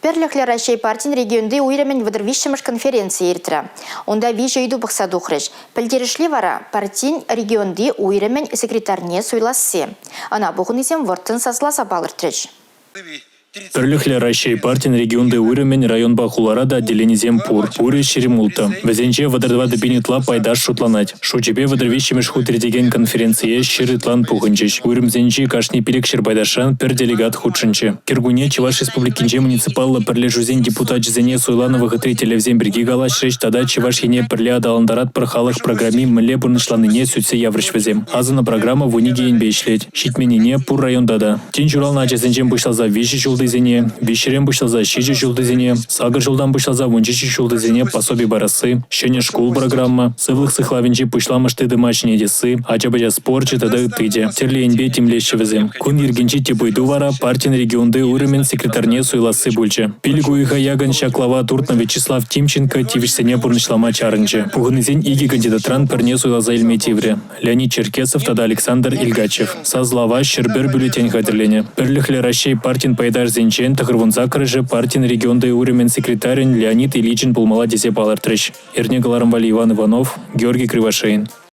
Перлехле Россия партин регионды уйремен выдырвищемыш конференции иртра. Онда вижу иду бақса духрыш. Пілдерішлі вара партин регионды уйремен секретарне суйлассы. Ана бұғынызем вортын сасласа балыртрыш. Перлехле Россия партин регионды уйремен район Бахулара да отделение Пур. Пуре Шеремулта. Везенче выдырдва дебинитла пайдаш шутланать. Шучебе выдырвищемыш хутредеген конференции ширитлан пухынчыш. Уйремзенче кашни пилек шербайдашан пер делегат худшынче. Киргуне Чуваш республикинче муниципалла перлежузен депутат жезене Суйлановых и третья земберги галаш речь тада Чуваш ене перля адаландарат прохалых программе мле бурнышланыне сютсе яврышвезем. Азана программа в униге енбейшлеть. Щитменине Пур район дада. Тин журал на жезенчем бышал за вещи жулдызене, вещерем бышал за щичи жулдызене, сагар жулдан бышал за вунчичи жулдызене пособие барасы, щене школ программа, сывлых сыхлавинчи пышла маштыды мачне десы, ачабаja спорчи тада тыде. Терлейнбе тимлещевезем. Кун ергенчи типойду вара партин регионды уремен секретарне суйласы бульче. Пильгуиха яган шаклава туртна Вячеслав Тимченко тивишсене бурнышлама чарынче. Пугынызен иги кандидатран перне суйлаза Ильметивре. Леонид Черкесов тада Александр Ильгачев. Сазлава щербер бюллетень хатерление. Перлехле Россия партин пайдаш зенчен тахырвунза крыже партин регионды уремен секретарин Леонид Ильичин пулмала десе палартрыш. Ирне Галарамвали Иван Иванов, Георгий Кривошеин.